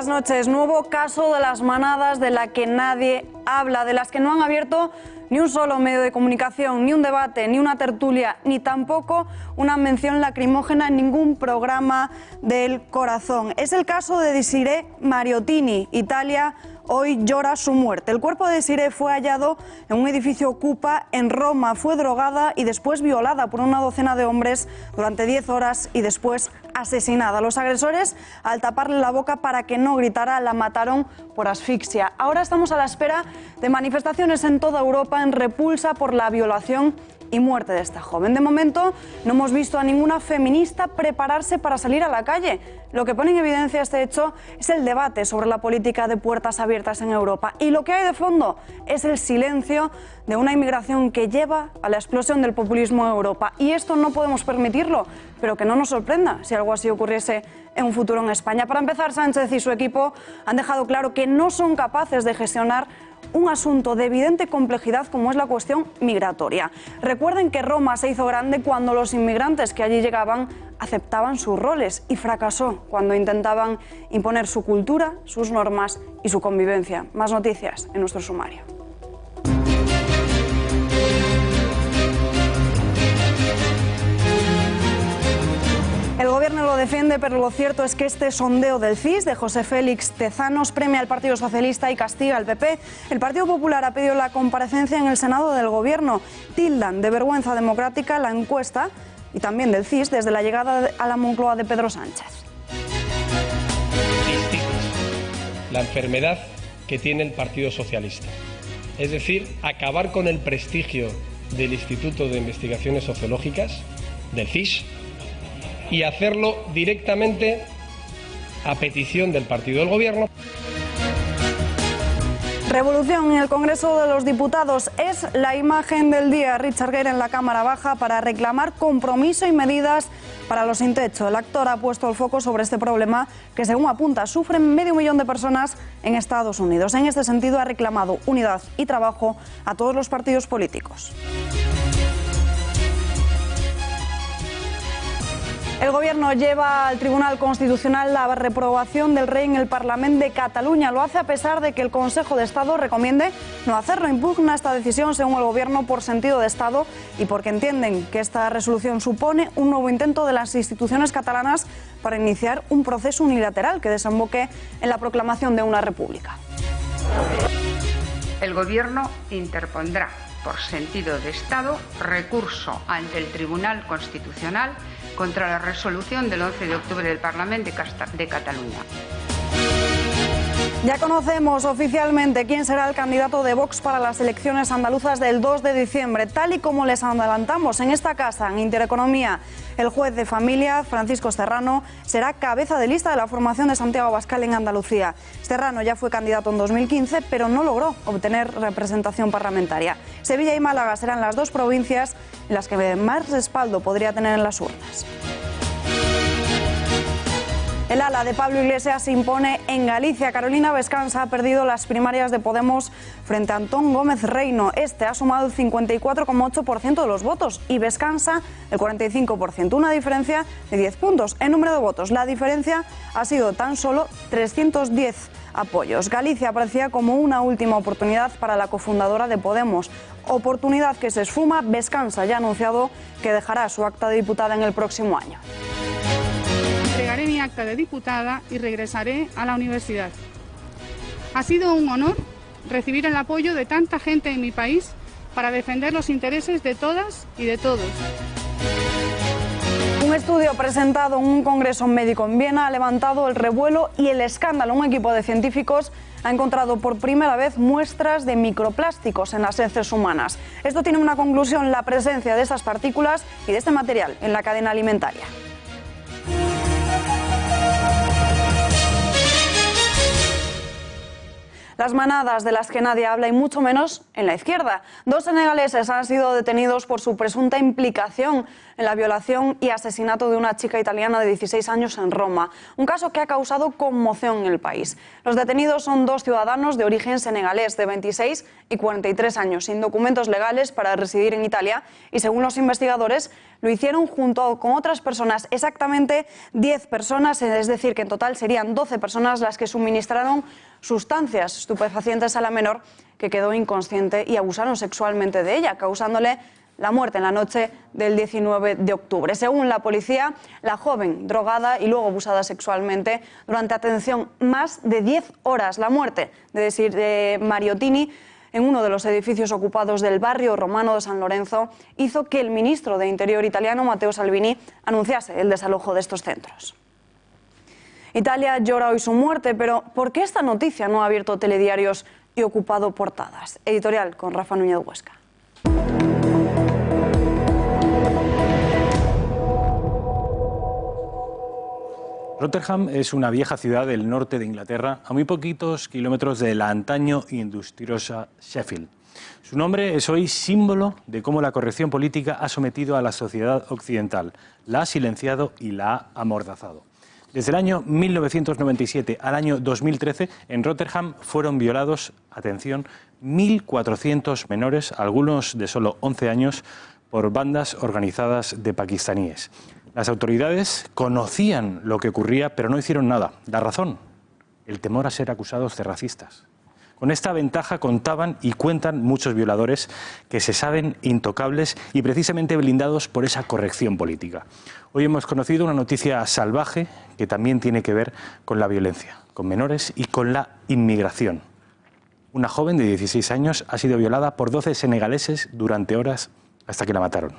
Buenas noches. Nuevo caso de las manadas de la que nadie habla, de las que no han abierto ni un solo medio de comunicación, ni un debate, ni una tertulia, ni tampoco una mención lacrimógena en ningún programa del corazón. Es el caso de Desirée Mariottini. Italia hoy llora su muerte. El cuerpo de Desirée fue hallado en un edificio Ocupa en Roma. Fue drogada y después violada por una docena de hombres durante 10 horas y después asesinada. Los agresores, al taparle la boca para que no gritara, la mataron por asfixia. Ahora estamos a la espera de manifestaciones en toda Europa en repulsa por la violación y muerte de esta joven. De momento no hemos visto a ninguna feminista prepararse para salir a la calle. Lo que pone en evidencia este hecho es el debate sobre la política de puertas abiertas en Europa. Y lo que hay de fondo es el silencio de una inmigración que lleva a la explosión del populismo en Europa. Y esto no podemos permitirlo, pero que no nos sorprenda si algo así ocurriese en un futuro en España. Para empezar, Sánchez y su equipo han dejado claro que no son capaces de gestionar un asunto de evidente complejidad como es la cuestión migratoria. Recuerden que Roma se hizo grande cuando los inmigrantes que allí llegaban aceptaban sus roles y fracasó cuando intentaban imponer su cultura, sus normas y su convivencia. Más noticias en nuestro sumario. El Gobierno lo defiende, pero lo cierto es que este sondeo del CIS de José Félix Tezanos premia al Partido Socialista y castiga al PP. El Partido Popular ha pedido la comparecencia en el Senado del Gobierno. Tildan de vergüenza democrática la encuesta y también del CIS desde la llegada a la Moncloa de Pedro Sánchez. La enfermedad que tiene el Partido Socialista, es decir, acabar con el prestigio del Instituto de Investigaciones Sociológicas, del CIS, y hacerlo directamente a petición del partido del Gobierno. Revolución en el Congreso de los Diputados es la imagen del día. Richard Gere en la Cámara Baja para reclamar compromiso y medidas para los sin techo. El actor ha puesto el foco sobre este problema que, según apunta, sufren 500.000 de personas en Estados Unidos. En este sentido, ha reclamado unidad y trabajo a todos los partidos políticos. El Gobierno lleva al Tribunal Constitucional la reprobación del rey en el Parlamento de Cataluña. Lo hace a pesar de que el Consejo de Estado recomiende no hacerlo. Impugna esta decisión, según el Gobierno, por sentido de Estado y porque entienden que esta resolución supone un nuevo intento de las instituciones catalanas para iniciar un proceso unilateral que desemboque en la proclamación de una república. El Gobierno interpondrá por sentido de Estado recurso ante el Tribunal Constitucional contra la resolución del 11 de octubre del Parlamento de Cataluña. Ya conocemos oficialmente quién será el candidato de Vox para las elecciones andaluzas del 2 de diciembre. Tal y como les adelantamos en esta casa, en Intereconomía, el juez de familia, Francisco Serrano, será cabeza de lista de la formación de Santiago Abascal en Andalucía. Serrano ya fue candidato en 2015, pero no logró obtener representación parlamentaria. Sevilla y Málaga serán las dos provincias en las que más respaldo podría tener en las urnas. El ala de Pablo Iglesias se impone en Galicia. Carolina Vescansa ha perdido las primarias de Podemos frente a Antón Gómez Reino. Este ha sumado el 54,8% de los votos y Vescansa el 45%, una diferencia de 10 puntos. En número de votos, la diferencia ha sido tan solo 310 apoyos. Galicia aparecía como una última oportunidad para la cofundadora de Podemos. Oportunidad que se esfuma. Vescansa ya ha anunciado que dejará su acta de diputada en el próximo año. Entregaré mi acta de diputada y regresaré a la universidad. Ha sido un honor recibir el apoyo de tanta gente en mi país para defender los intereses de todas y de todos. Un estudio presentado en un congreso médico en Viena ha levantado el revuelo y el escándalo. Un equipo de científicos ha encontrado por primera vez muestras de microplásticos en las heces humanas. Esto tiene una conclusión: la presencia de estas partículas y de este material en la cadena alimentaria. Las manadas de las que nadie habla y mucho menos en la izquierda. 2 senegaleses han sido detenidos por su presunta implicación en la violación y asesinato de una chica italiana de 16 años en Roma. Un caso que ha causado conmoción en el país. Los detenidos son 2 ciudadanos de origen senegalés de 26 y 43 años, sin documentos legales para residir en Italia y, según los investigadores, Lo hicieron junto con otras personas, exactamente 10 personas, es decir, que en total serían 12 personas las que suministraron sustancias estupefacientes a la menor, que quedó inconsciente, y abusaron sexualmente de ella, causándole la muerte en la noche del 19 de octubre. Según la policía, la joven, drogada y luego abusada sexualmente durante, atención, más de 10 horas. La muerte de Mariottini en uno de los edificios ocupados del barrio romano de San Lorenzo hizo que el ministro de Interior italiano, Matteo Salvini, anunciase el desalojo de estos centros. Italia llora hoy su muerte, pero ¿por qué esta noticia no ha abierto telediarios y ocupado portadas? Editorial con Rafa Núñez Huesca. Rotherham es una vieja ciudad del norte de Inglaterra, a muy poquitos kilómetros de la antaño industriosa Sheffield. Su nombre es hoy símbolo de cómo la corrección política ha sometido a la sociedad occidental, la ha silenciado y la ha amordazado. Desde el año 1997 al año 2013, en Rotherham fueron violados, atención, 1.400 menores, algunos de solo 11 años, por bandas organizadas de pakistaníes. Las autoridades conocían lo que ocurría, pero no hicieron nada. La razón, el temor a ser acusados de racistas. Con esta ventaja contaban y cuentan muchos violadores que se saben intocables y precisamente blindados por esa corrección política. Hoy hemos conocido una noticia salvaje que también tiene que ver con la violencia, con menores y con la inmigración. Una joven de 16 años ha sido violada por 12 senegaleses durante horas hasta que la mataron.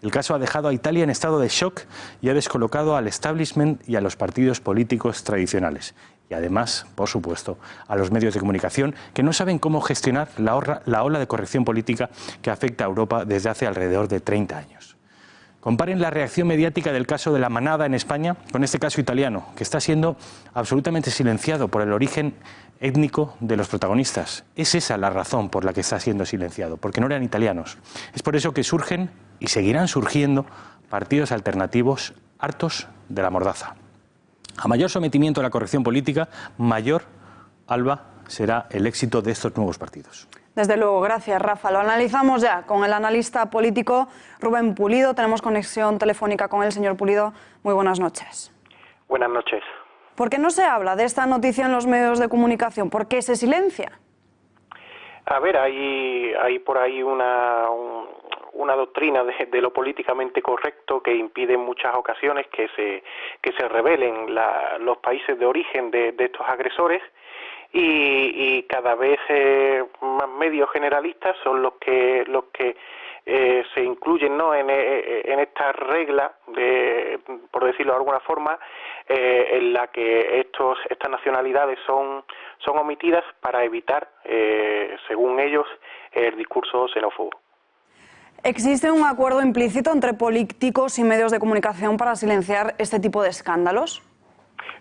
El caso ha dejado a Italia en estado de shock y ha descolocado al establishment y a los partidos políticos tradicionales. Y además, por supuesto, a los medios de comunicación que no saben cómo gestionar la ola de corrección política que afecta a Europa desde hace alrededor de 30 años. Comparen la reacción mediática del caso de la manada en España con este caso italiano, que está siendo absolutamente silenciado por el origen étnico de los protagonistas. Es esa la razón por la que está siendo silenciado, porque no eran italianos. Es por eso que surgen y seguirán surgiendo partidos alternativos hartos de la mordaza. A mayor sometimiento a la corrección política, mayor, Alba, será el éxito de estos nuevos partidos. Desde luego, gracias, Rafa. Lo analizamos ya con el analista político Rubén Pulido. Tenemos conexión telefónica con el señor Pulido. Muy buenas noches. Buenas noches. ¿Por qué no se habla de esta noticia en los medios de comunicación? ¿Por qué se silencia? A ver, hay por ahí una doctrina de lo políticamente correcto que impide en muchas ocasiones que se revelen los países de origen de estos agresores, y cada vez más medios generalistas son los que se incluyen, ¿no?, en esta regla, por decirlo de alguna forma, en la que estas nacionalidades son omitidas para evitar, según ellos, el discurso xenófobo. ¿Existe un acuerdo implícito entre políticos y medios de comunicación para silenciar este tipo de escándalos?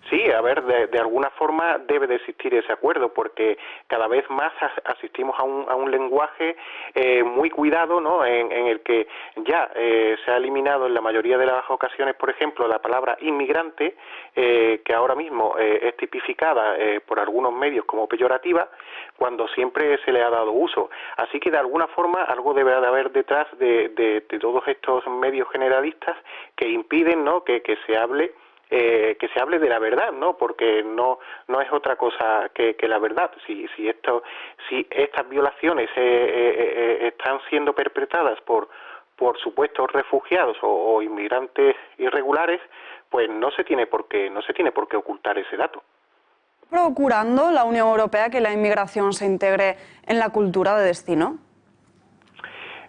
Sí, a ver, de alguna forma debe de existir ese acuerdo, porque cada vez más asistimos a un lenguaje muy cuidado, ¿no?, en el que ya se ha eliminado en la mayoría de las ocasiones, por ejemplo, la palabra inmigrante, que ahora mismo es tipificada por algunos medios como peyorativa, cuando siempre se le ha dado uso. Así que de alguna forma algo debe de haber detrás de todos estos medios generalistas que impiden, ¿no?, que se hable de la verdad, ¿no? Porque no es otra cosa que la verdad. Si estas violaciones están siendo perpetradas por supuestos refugiados o inmigrantes irregulares, pues no se tiene por qué ocultar ese dato. ¿Procurando la Unión Europea que la inmigración se integre en la cultura de destino?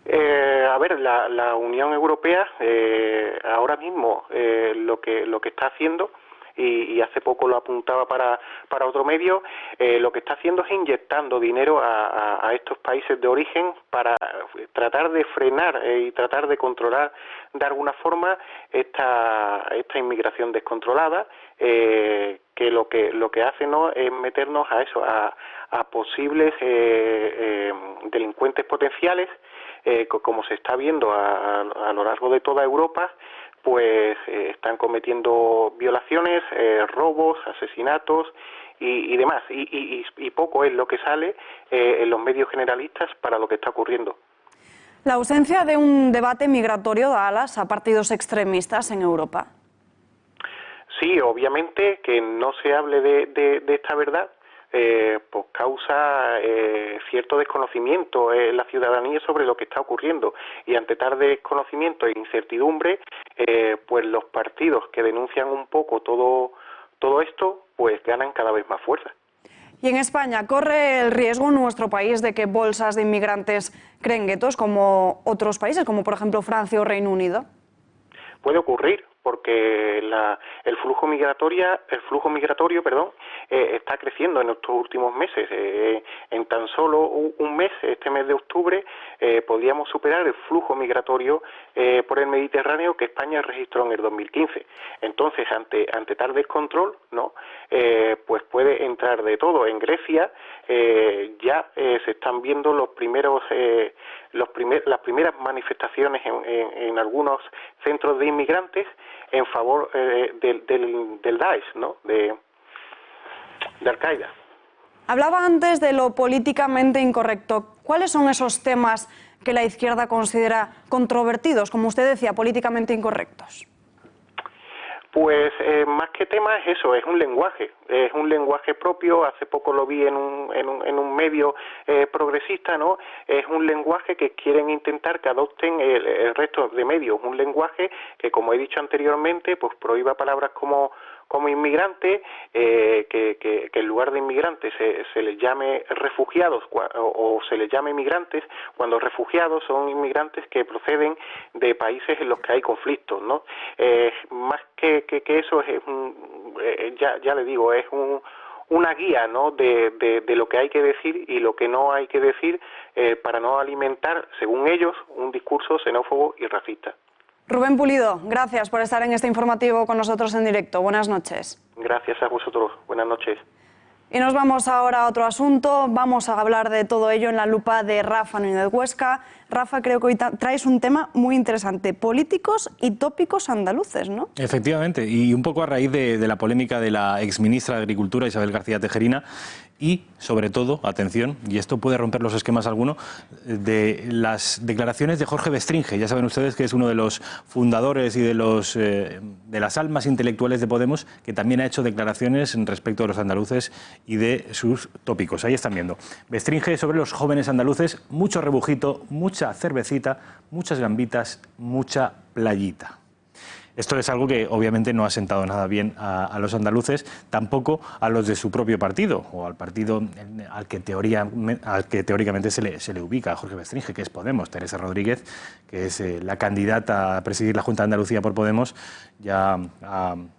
A ver, la Unión Europea ahora mismo lo que está haciendo, y hace poco lo apuntaba para otro medio, lo que está haciendo es inyectando dinero a estos países de origen para tratar de frenar y tratar de controlar de alguna forma esta inmigración descontrolada, que lo que hace, ¿no?, es meternos a posibles delincuentes potenciales, como se está viendo a lo largo de toda Europa, pues están cometiendo violaciones, robos, asesinatos y demás. Y poco es lo que sale en los medios generalistas para lo que está ocurriendo. La ausencia de un debate migratorio da alas a partidos extremistas en Europa. Sí, obviamente que no se hable de esta verdad pues causa cierto desconocimiento en la ciudadanía sobre lo que está ocurriendo, y ante tal desconocimiento e incertidumbre pues los partidos que denuncian un poco todo esto pues ganan cada vez más fuerza. Y en España, ¿corre el riesgo en nuestro país de que bolsas de inmigrantes creen guetos como otros países, como por ejemplo Francia o Reino Unido? Puede ocurrir, porque el flujo migratorio, está creciendo en estos últimos meses. En tan solo un mes, este mes de octubre, podíamos superar el flujo migratorio por el Mediterráneo que España registró en el 2015. Entonces, ante tal descontrol, ¿no? Pues puede entrar de todo. En Grecia ya se están viendo las primeras manifestaciones en algunos centros de inmigrantes en favor del Daesh, ¿no? de Al-Qaeda. Hablaba antes de lo políticamente incorrecto. ¿Cuáles son esos temas que la izquierda considera controvertidos, como usted decía, políticamente incorrectos? Pues más que tema es eso, es un lenguaje propio. Hace poco lo vi en un medio progresista, ¿no? Es un lenguaje que quieren intentar que adopten el resto de medios, un lenguaje que, como he dicho anteriormente, pues prohíba palabras como inmigrante, que en lugar de inmigrantes se les llame refugiados o se les llame migrantes, cuando refugiados son inmigrantes que proceden de países en los que hay conflictos, ¿no? Más que eso ya le digo, es una guía, ¿no? de lo que hay que decir y lo que no hay que decir para no alimentar, según ellos, un discurso xenófobo y racista. Rubén Pulido, gracias por estar en este informativo con nosotros en directo. Buenas noches. Gracias a vosotros. Buenas noches. Y nos vamos ahora a otro asunto. Vamos a hablar de todo ello en la lupa de Rafa Núñez Huesca. Rafa, creo que hoy traes un tema muy interesante, políticos y tópicos andaluces, ¿no? Efectivamente, y un poco a raíz de la polémica de la exministra de Agricultura, Isabel García Tejerina, y, sobre todo, atención, y esto puede romper los esquemas alguno, de las declaraciones de Jorge Bestringe. Ya saben ustedes que es uno de los fundadores y de las almas intelectuales de Podemos, que también ha hecho declaraciones respecto de los andaluces y de sus tópicos. Ahí están viendo. Bestringe sobre los jóvenes andaluces, mucho rebujito, mucha cervecita, muchas gambitas, mucha playita. Esto es algo que obviamente no ha sentado nada bien a los andaluces, tampoco a los de su propio partido, o al partido al que teóricamente se le ubica a Jorge Bestringe, que es Podemos. Teresa Rodríguez, que es la candidata a presidir la Junta de Andalucía por Podemos, ya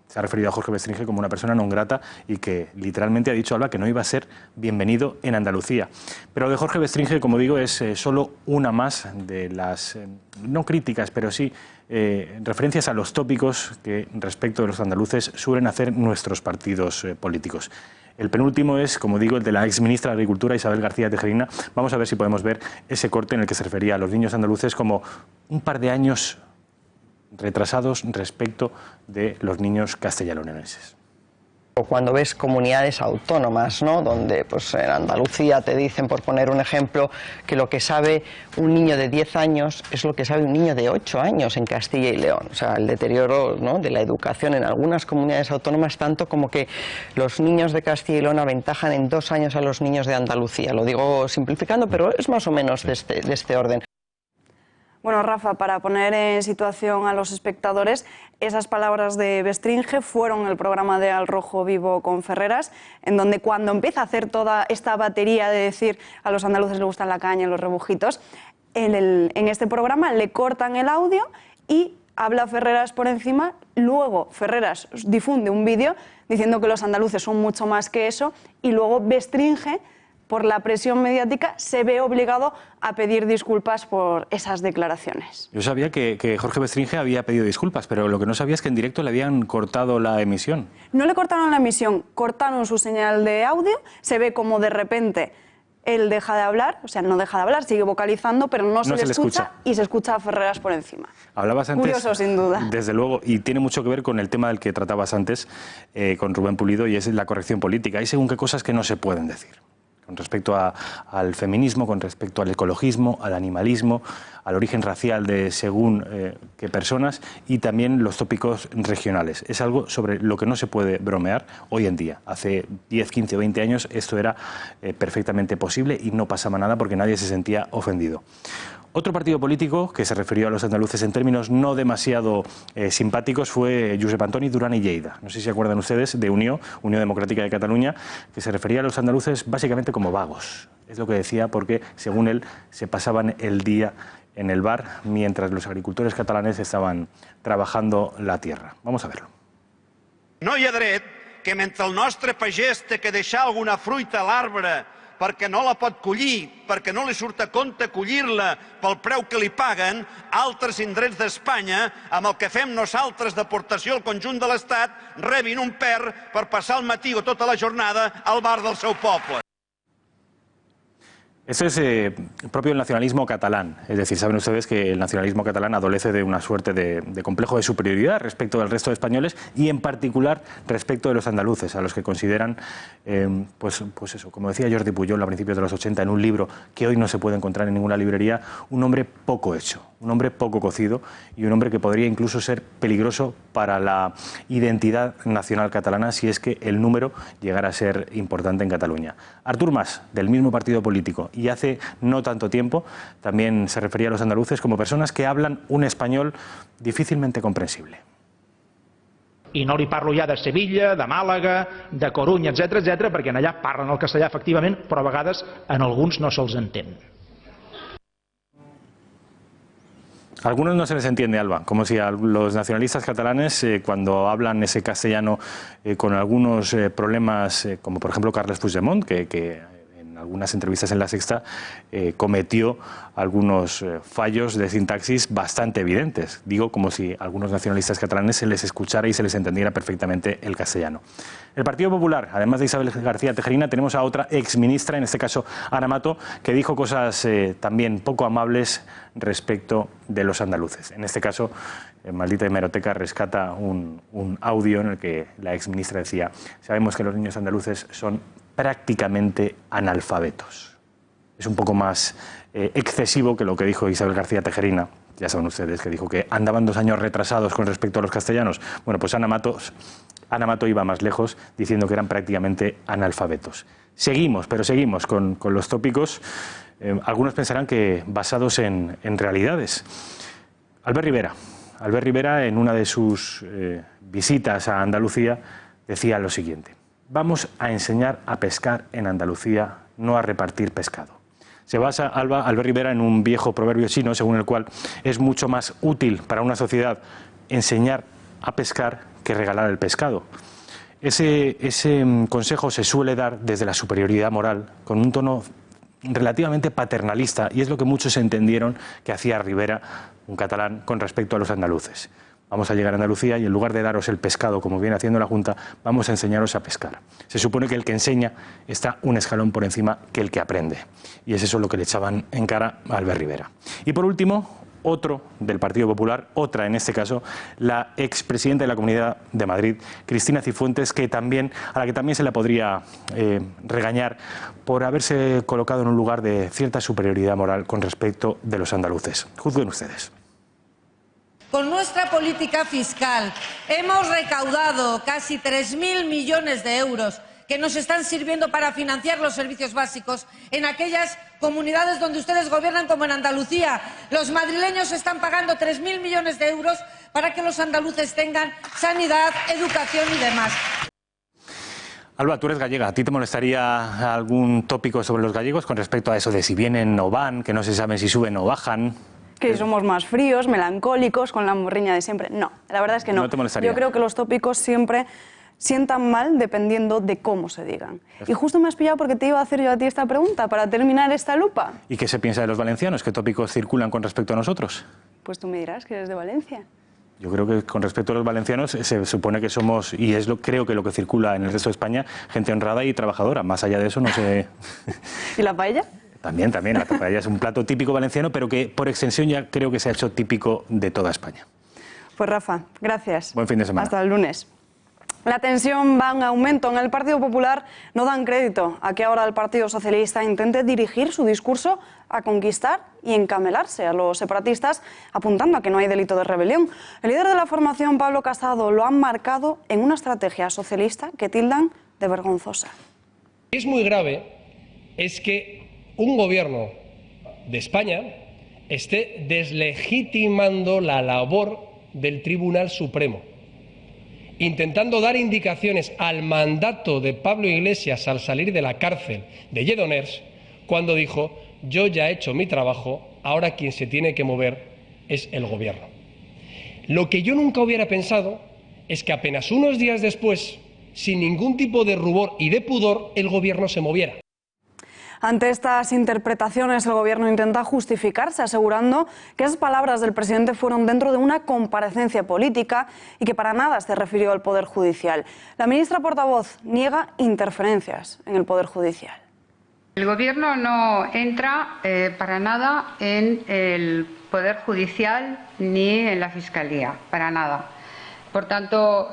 se ha referido a Jorge Bestringe como una persona non grata y que literalmente ha dicho Alba que no iba a ser bienvenido en Andalucía. Pero de Jorge Bestringe, como digo, es solo una más de las, no críticas, pero sí referencias a los tópicos que respecto de los andaluces suelen hacer nuestros partidos políticos. El penúltimo es, como digo, el de la exministra de Agricultura, Isabel García Tejerina. Vamos a ver si podemos ver ese corte en el que se refería a los niños andaluces como un par de años retrasados respecto de los niños castellano-leoneses. Cuando ves comunidades autónomas, ¿no? Donde pues en Andalucía te dicen, por poner un ejemplo, que lo que sabe un niño de 10 años es lo que sabe un niño de 8 años en Castilla y León. O sea, el deterioro, ¿no?, de la educación en algunas comunidades autónomas, tanto como que los niños de Castilla y León aventajan en 2 años a los niños de Andalucía. Lo digo simplificando, pero es más o menos de este orden. Bueno, Rafa, para poner en situación a los espectadores, esas palabras de Bestringe fueron el programa de Al Rojo Vivo con Ferreras, en donde cuando empieza a hacer toda esta batería de decir a los andaluces les gustan la caña y los rebujitos, en este programa le cortan el audio y habla Ferreras por encima. Luego Ferreras difunde un vídeo diciendo que los andaluces son mucho más que eso, y luego Bestringe, por la presión mediática, se ve obligado a pedir disculpas por esas declaraciones. Yo sabía que Jorge Bestringe había pedido disculpas, pero lo que no sabía es que en directo le habían cortado la emisión. No le cortaron la emisión, cortaron su señal de audio, se ve como de repente él deja de hablar, o sea, no deja de hablar, sigue vocalizando, pero no se le escucha y se escucha a Ferreras por encima. Hablabas antes, curioso, sin duda. Desde luego, y tiene mucho que ver con el tema del que tratabas antes con Rubén Pulido, y es la corrección política. Hay según qué cosas que no se pueden decir. con respecto al feminismo, con respecto al ecologismo, al animalismo, al origen racial de según qué personas y también los tópicos regionales. Es algo sobre lo que no se puede bromear hoy en día. Hace 10, 15 o 20 años esto era perfectamente posible y no pasaba nada porque nadie se sentía ofendido. Otro partido político que se refirió a los andaluces en términos no demasiado simpáticos fue Josep Antoni Duran i Lleida. No sé si se acuerdan ustedes de Unió Democrática de Cataluña, que se refería a los andaluces básicamente como vagos. Es lo que decía porque, según él, se pasaban el día en el bar mientras los agricultores catalanes estaban trabajando la tierra. Vamos a verlo. No hi ha dret que mentre el nostre pagès té que deixar alguna fruita a l'arbre perquè no la pot collir, perquè no li surt a compte collir-la pel preu que li paguen, altres indrets d'Espanya, amb el que fem nosaltres d'aportació al conjunt de l'Estat, rebin un per passar el matí o tota la jornada al bar del seu poble. Esto es propio del nacionalismo catalán, es decir, saben ustedes que el nacionalismo catalán adolece de una suerte de complejo de superioridad respecto del resto de españoles y en particular respecto de los andaluces, a los que consideran, pues eso, como decía Jordi Pujol a principios de los 80 en un libro que hoy no se puede encontrar en ninguna librería, un hombre poco hecho, un hombre poco cocido y un hombre que podría incluso ser peligroso para la identidad nacional catalana si es que el número llegara a ser importante en Cataluña. Artur Mas, del mismo partido político, y hace no tanto tiempo también se refería a los andaluces como personas que hablan un español difícilmente comprensible. I no li parlo ja de Sevilla, de Màlaga, de Corunya, etc, perquè allà parlen el castellà efectivament, però a vegades en alguns no se'ls entén. A algunos no se les entiende, Alba, como si a los nacionalistas catalanes, cuando hablan ese castellano con algunos problemas, como por ejemplo Carles Puigdemont, que en algunas entrevistas en La Sexta cometió algunos fallos de sintaxis bastante evidentes. Digo, como si a algunos nacionalistas catalanes se les escuchara y se les entendiera perfectamente el castellano. El Partido Popular, además de Isabel García Tejerina, tenemos a otra exministra, en este caso Ana Mato, que dijo cosas también poco amables respecto de los andaluces. En este caso, Maldita Hemeroteca rescata un audio en el que la exministra decía: sabemos que los niños andaluces son prácticamente analfabetos. Es un poco más excesivo que lo que dijo Isabel García Tejerina. Ya saben ustedes que dijo que andaban 2 años retrasados con respecto a los castellanos. Bueno, pues Ana Mato iba más lejos diciendo que eran prácticamente analfabetos. Seguimos, pero seguimos con los tópicos. Algunos pensarán que basados en realidades. Albert Rivera, en una de sus visitas a Andalucía, decía lo siguiente: vamos a enseñar a pescar en Andalucía, no a repartir pescado. Se basa, Albert Rivera, en un viejo proverbio chino según el cual es mucho más útil para una sociedad enseñar a pescar que regalar el pescado. Ese consejo se suele dar desde la superioridad moral, con un tono relativamente paternalista, y es lo que muchos entendieron que hacía Rivera, un catalán, con respecto a los andaluces. Vamos a llegar a Andalucía y en lugar de daros el pescado, como viene haciendo la Junta, vamos a enseñaros a pescar. Se supone que el que enseña está un escalón por encima que el que aprende. Y es eso lo que le echaban en cara a Albert Rivera. Y por último, otro del Partido Popular, otra en este caso, la expresidenta de la Comunidad de Madrid, Cristina Cifuentes, a la que también se la podría regañar por haberse colocado en un lugar de cierta superioridad moral con respecto de los andaluces. Juzguen ustedes. Con nuestra política fiscal hemos recaudado casi 3.000 millones de euros que nos están sirviendo para financiar los servicios básicos en aquellas comunidades donde ustedes gobiernan, como en Andalucía. Los madrileños están pagando 3.000 millones de euros para que los andaluces tengan sanidad, educación y demás. Alba, tú eres gallega. ¿A ti te molestaría algún tópico sobre los gallegos con respecto a eso de si vienen o van, que no se sabe si suben o bajan? Que somos más fríos, melancólicos, con la morriña de siempre. No, la verdad es que no. ¿No te molestaría? Yo creo que los tópicos siempre sientan mal dependiendo de cómo se digan. Y justo me has pillado porque te iba a hacer yo a ti esta pregunta para terminar esta lupa. ¿Y qué se piensa de los valencianos? ¿Qué tópicos circulan con respecto a nosotros? Pues tú me dirás que eres de Valencia. Yo creo que con respecto a los valencianos se supone que somos, y creo que lo que circula en el resto de España, gente honrada y trabajadora. Más allá de eso no sé... ¿Y la paella? También, la paella es un plato típico valenciano, pero que por extensión ya creo que se ha hecho típico de toda España. Pues Rafa, gracias. Buen fin de semana. Hasta el lunes. La tensión va en aumento. En el Partido Popular no dan crédito a que ahora el Partido Socialista intente dirigir su discurso a conquistar y encamelarse a los separatistas, apuntando a que no hay delito de rebelión. El líder de la formación, Pablo Casado, lo han marcado en una estrategia socialista que tildan de vergonzosa. Es muy grave es que un gobierno de España esté deslegitimando la labor del Tribunal Supremo, intentando dar indicaciones al mandato de Pablo Iglesias al salir de la cárcel de Lledoners, cuando dijo: yo ya he hecho mi trabajo, ahora quien se tiene que mover es el gobierno. Lo que yo nunca hubiera pensado es que apenas unos días después, sin ningún tipo de rubor y de pudor, el gobierno se moviera. Ante estas interpretaciones, el Gobierno intenta justificarse, asegurando que esas palabras del presidente fueron dentro de una comparecencia política y que para nada se refirió al Poder Judicial. La ministra portavoz niega interferencias en el Poder Judicial. El Gobierno no entra para nada en el Poder Judicial ni en la Fiscalía, para nada. Por tanto,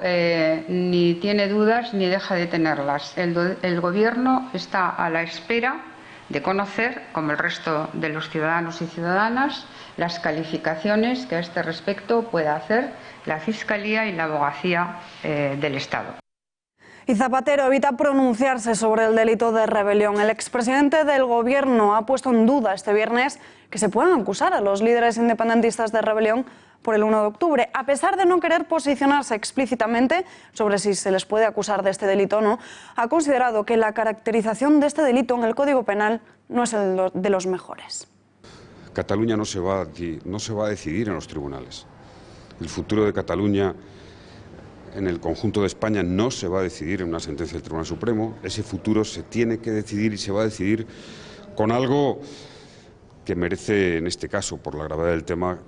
ni tiene dudas ni deja de tenerlas. El Gobierno está a la espera de conocer, como el resto de los ciudadanos y ciudadanas, las calificaciones que a este respecto pueda hacer la Fiscalía y la Abogacía del Estado. Y Zapatero evita pronunciarse sobre el delito de rebelión. El expresidente del Gobierno ha puesto en duda este viernes que se puedan acusar a los líderes independentistas de rebelión por el 1 de octubre. A pesar de no querer posicionarse explícitamente sobre si se les puede acusar de este delito o no, ha considerado que la caracterización de este delito en el Código Penal no es el de los mejores. Cataluña no se va a decidir en los tribunales. El futuro de Cataluña en el conjunto de España no se va a decidir en una sentencia del Tribunal Supremo. Ese futuro se tiene que decidir y se va a decidir con algo que merece, en este caso, por la gravedad del tema,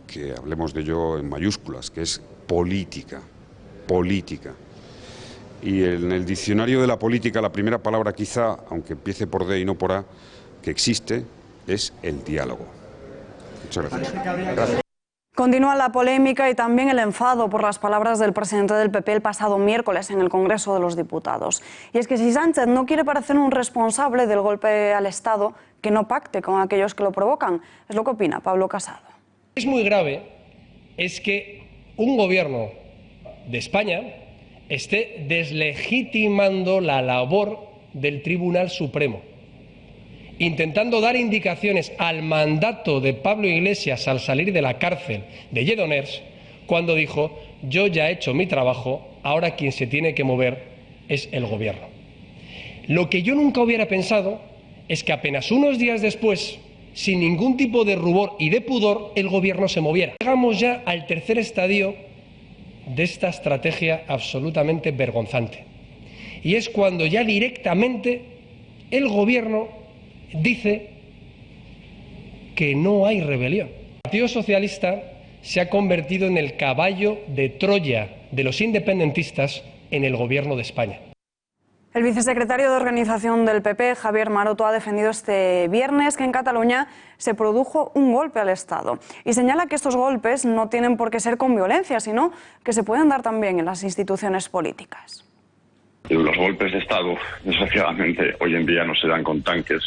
que hablemos de ello en mayúsculas, que es política. Política. Y en el diccionario de la política, la primera palabra quizá, aunque empiece por D y no por A, que existe, es el diálogo. Muchas gracias. Gracias. Continúa la polémica y también el enfado por las palabras del presidente del PP el pasado miércoles en el Congreso de los Diputados. Y es que si Sánchez no quiere parecer un responsable del golpe al Estado, que no pacte con aquellos que lo provocan. Es lo que opina Pablo Casado. Es muy grave es que un gobierno de España esté deslegitimando la labor del Tribunal Supremo, intentando dar indicaciones al mandato de Pablo Iglesias al salir de la cárcel de Lledoners, cuando dijo: yo ya he hecho mi trabajo, ahora quien se tiene que mover es el gobierno. Lo que yo nunca hubiera pensado es que apenas unos días después, sin ningún tipo de rubor y de pudor, el gobierno se moviera. Llegamos ya al tercer estadio de esta estrategia absolutamente vergonzante. Y es cuando ya directamente el gobierno dice que no hay rebelión. El Partido Socialista se ha convertido en el caballo de Troya de los independentistas en el gobierno de España. El vicesecretario de Organización del PP, Javier Maroto, ha defendido este viernes que en Cataluña se produjo un golpe al Estado y señala que estos golpes no tienen por qué ser con violencia, sino que se pueden dar también en las instituciones políticas. Los golpes de Estado, desgraciadamente, hoy en día no se dan con tanques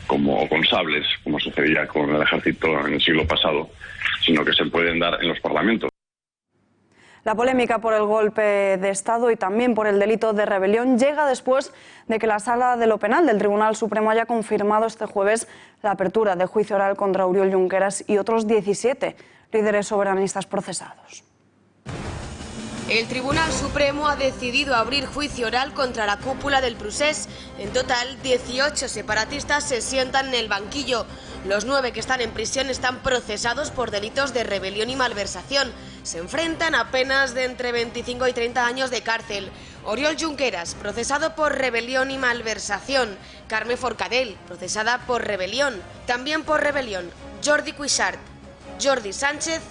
como con sables, como sucedía con el ejército en el siglo pasado, sino que se pueden dar en los parlamentos. La polémica por el golpe de Estado y también por el delito de rebelión llega después de que la Sala de lo Penal del Tribunal Supremo haya confirmado este jueves la apertura de juicio oral contra Oriol Junqueras y otros 17 líderes soberanistas procesados. El Tribunal Supremo ha decidido abrir juicio oral contra la cúpula del Procés. En total, 18 separatistas se sientan en el banquillo. Los 9 que están en prisión están procesados por delitos de rebelión y malversación. Se enfrentan a penas de entre 25 y 30 años de cárcel. Oriol Junqueras, procesado por rebelión y malversación. Carme Forcadell, procesada por rebelión. También por rebelión, Jordi Cuixart, Jordi Sánchez,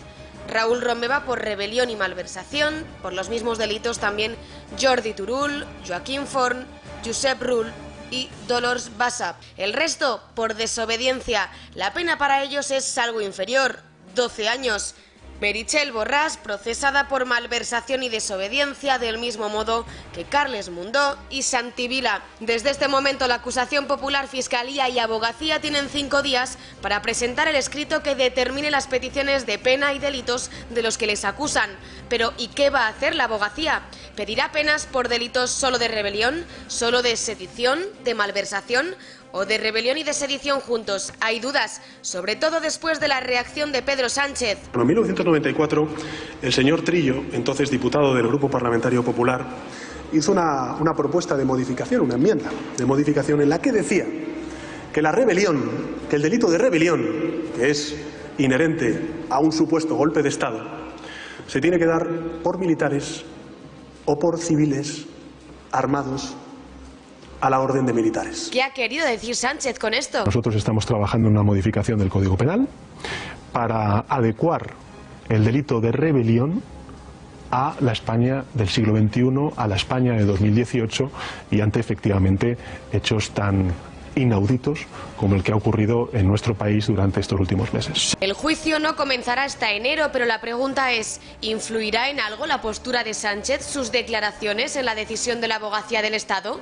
Raúl Romeva por rebelión y malversación. Por los mismos delitos también Jordi Turull, Joaquín Forn, Josep Rull y Dolors Bassa. El resto por desobediencia. La pena para ellos es algo inferior, 12 años. Meritxell Borràs, procesada por malversación y desobediencia, del mismo modo que Carles Mundó y Santi Vila. Desde este momento, la acusación popular, Fiscalía y Abogacía tienen 5 días para presentar el escrito que determine las peticiones de pena y delitos de los que les acusan. Pero ¿y qué va a hacer la Abogacía? ¿Pedirá penas por delitos solo de rebelión, solo de sedición, de malversación o de rebelión y de sedición juntos? Hay dudas, sobre todo después de la reacción de Pedro Sánchez. En 1994, el señor Trillo, entonces diputado del Grupo Parlamentario Popular, hizo una propuesta de modificación, una enmienda de modificación en la que decía que la rebelión, que el delito de rebelión, que es inherente a un supuesto golpe de Estado, se tiene que dar por militares o por civiles armados a la orden de militares. ¿Qué ha querido decir Sánchez con esto? Nosotros estamos trabajando en una modificación del Código Penal para adecuar el delito de rebelión a la España del siglo XXI, a la España de 2018 y ante efectivamente hechos tan inauditos como el que ha ocurrido en nuestro país durante estos últimos meses. El juicio no comenzará hasta enero, pero la pregunta es, ¿influirá en algo la postura de Sánchez, sus declaraciones en la decisión de la Abogacía del Estado?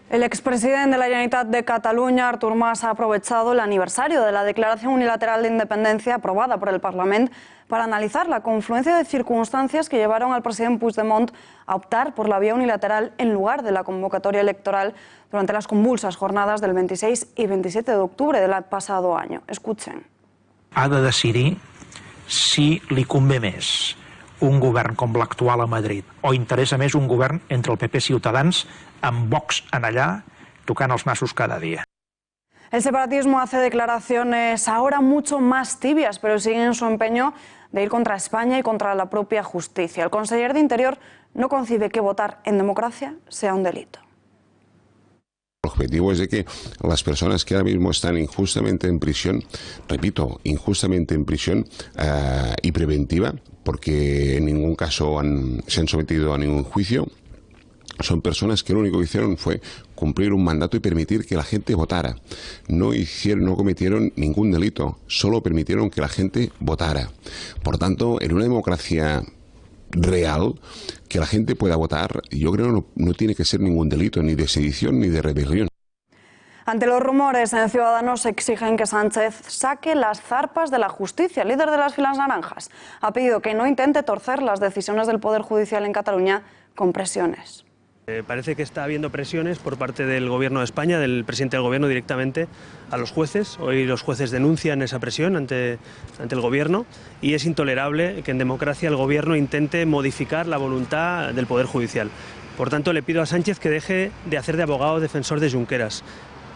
El expresidente de la Generalitat de Cataluña, Artur Mas, ha aprovechado el aniversario de la Declaración Unilateral de Independencia aprobada por el Parlament para analizar la confluencia de circunstancias que llevaron al presidente Puigdemont a optar por la vía unilateral en lugar de la convocatoria electoral durante las convulsas jornadas del 26 y 27 de octubre del pasado año. Escuchen. Ha de decidir si li convé més un govern com l'actual a Madrid o interessa més un govern entre el PP i Ciutadans amb Vox en allà tocant els nassos cada dia. El separatismo hace declaraciones ahora mucho más tibias, pero sigue en su empeño de ir contra España y contra la propia justicia. El conseller de Interior no concibe que votar en democracia sea un delito. El objetivo es de que las personas que ahora mismo están injustamente en prisión, repito, injustamente en prisión y preventiva, porque en ningún caso se han sometido a ningún juicio, son personas que lo único que hicieron fue cumplir un mandato y permitir que la gente votara. No cometieron ningún delito, solo permitieron que la gente votara. Por tanto, en una democracia real, que la gente pueda votar, yo creo que no tiene que ser ningún delito, ni de sedición ni de rebelión. Ante los rumores, Ciudadanos exigen que Sánchez saque las zarpas de la justicia. El líder de las filas naranjas ha pedido que no intente torcer las decisiones del Poder Judicial en Cataluña con presiones. Parece que está habiendo presiones por parte del Gobierno de España, del presidente del Gobierno directamente a los jueces. Hoy los jueces denuncian esa presión ante el Gobierno y es intolerable que en democracia el Gobierno intente modificar la voluntad del Poder Judicial. Por tanto, le pido a Sánchez que deje de hacer de abogado defensor de Junqueras,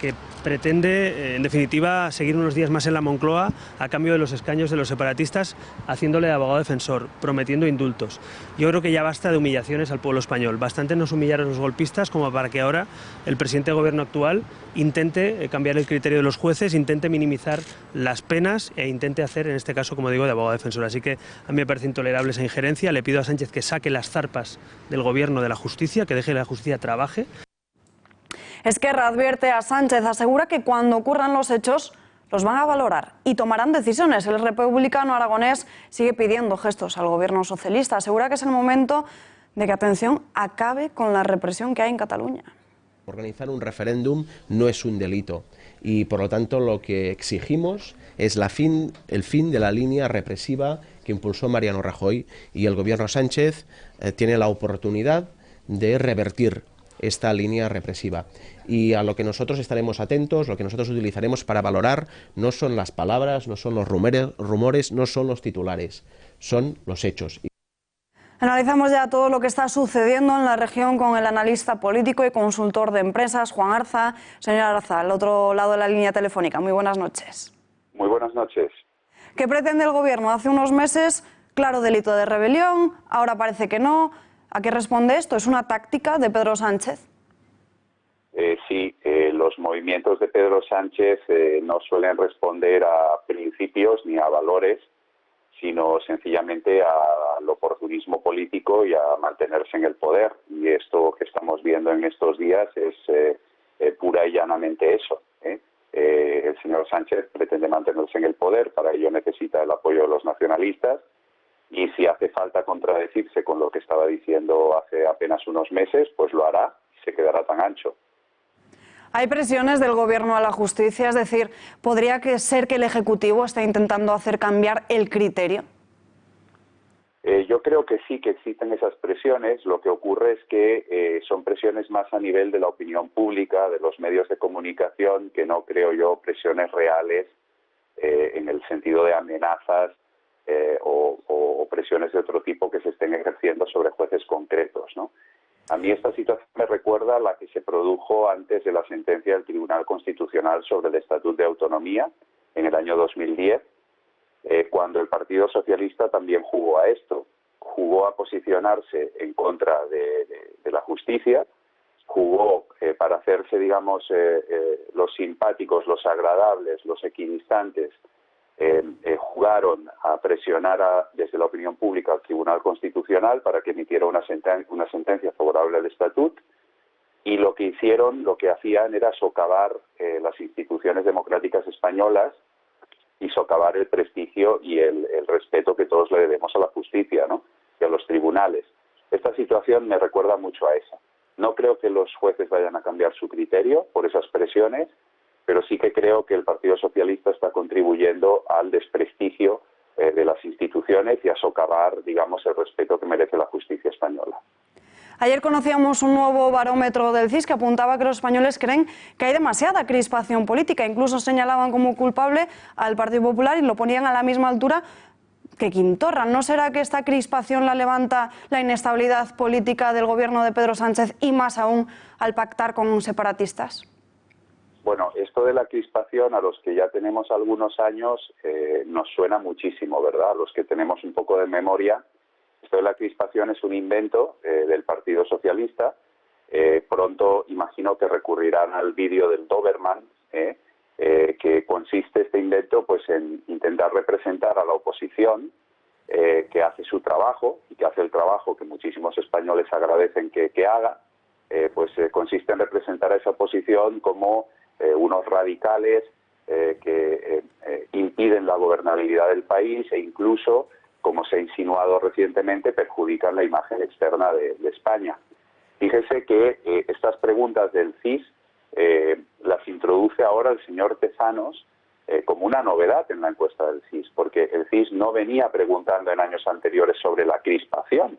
que pretende, en definitiva, seguir unos días más en la Moncloa a cambio de los escaños de los separatistas, haciéndole de abogado defensor, prometiendo indultos. Yo creo que ya basta de humillaciones al pueblo español. Bastante nos humillaron los golpistas como para que ahora el presidente del Gobierno actual intente cambiar el criterio de los jueces, intente minimizar las penas e intente hacer, en este caso, como digo, de abogado defensor. Así que a mí me parece intolerable esa injerencia. Le pido a Sánchez que saque las zarpas del Gobierno de la justicia, que deje que la justicia trabaje. Esquerra advierte a Sánchez, asegura que cuando ocurran los hechos los van a valorar y tomarán decisiones. El republicano aragonés sigue pidiendo gestos al gobierno socialista. Asegura que es el momento de que, atención, acabe con la represión que hay en Cataluña. Organizar un referéndum no es un delito y, por lo tanto, lo que exigimos es el fin de la línea represiva que impulsó Mariano Rajoy, y el gobierno Sánchez tiene la oportunidad de revertir esta línea represiva. Y a lo que nosotros estaremos atentos, lo que nosotros utilizaremos para valorar, no son las palabras, no son los rumores, no son los titulares, son los hechos. Analizamos ya todo lo que está sucediendo en la región con el analista político y consultor de empresas, Juan Arza. Señor Arza, al otro lado de la línea telefónica, muy buenas noches. Muy buenas noches. ¿Qué pretende el gobierno? Hace unos meses, claro, delito de rebelión, ahora parece que no. ¿A qué responde esto? ¿Es una táctica de Pedro Sánchez? Sí, los movimientos de Pedro Sánchez no suelen responder a principios ni a valores, sino sencillamente al oportunismo político y a mantenerse en el poder. Y esto que estamos viendo en estos días es pura y llanamente eso. El señor Sánchez pretende mantenerse en el poder, para ello necesita el apoyo de los nacionalistas, y si hace falta contradecirse con lo que estaba diciendo hace apenas unos meses, pues lo hará y se quedará tan ancho. Hay presiones del Gobierno a la justicia, es decir, ¿podría ser que el Ejecutivo está intentando hacer cambiar el criterio? Yo creo que sí que existen esas presiones. Lo que ocurre es que son presiones más a nivel de la opinión pública, de los medios de comunicación, que no creo yo presiones reales en el sentido de amenazas o presiones de otro tipo que se estén ejerciendo sobre jueces concretos, ¿no? A mí esta situación me recuerda a la que se produjo antes de la sentencia del Tribunal Constitucional sobre el Estatuto de Autonomía en el año 2010, cuando el Partido Socialista también jugó a esto, jugó a posicionarse en contra de la justicia, jugó para hacerse, digamos, los simpáticos, los agradables, los equidistantes, jugaron a presionar desde la opinión pública al Tribunal Constitucional para que emitiera una sentencia favorable al Estatut, y lo que hacían era socavar las instituciones democráticas españolas y socavar el prestigio y el respeto que todos le debemos a la justicia, ¿no? Y a los tribunales. Esta situación me recuerda mucho a esa. No creo que los jueces vayan a cambiar su criterio por esas presiones, pero sí que creo que el Partido Socialista está contribuyendo al desprestigio de las instituciones y a socavar, digamos, el respeto que merece la justicia española. Ayer conocíamos un nuevo barómetro del CIS que apuntaba que los españoles creen que hay demasiada crispación política. Incluso señalaban como culpable al Partido Popular y lo ponían a la misma altura que Quim Torra. ¿No será que esta crispación la levanta la inestabilidad política del gobierno de Pedro Sánchez y más aún al pactar con separatistas? Bueno, esto de la crispación, a los que ya tenemos algunos años, nos suena muchísimo, ¿verdad? A los que tenemos un poco de memoria. Esto de la crispación es un invento del Partido Socialista. Pronto imagino que recurrirán al vídeo del Doberman, que consiste este invento pues en intentar representar a la oposición que hace su trabajo y que hace el trabajo que muchísimos españoles agradecen que haga. Consiste en representar a esa oposición como unos radicales que impiden la gobernabilidad del país e incluso, como se ha insinuado recientemente, perjudican la imagen externa de España. Fíjese que estas preguntas del CIS las introduce ahora el señor Tezanos como una novedad en la encuesta del CIS, porque el CIS no venía preguntando en años anteriores sobre la crispación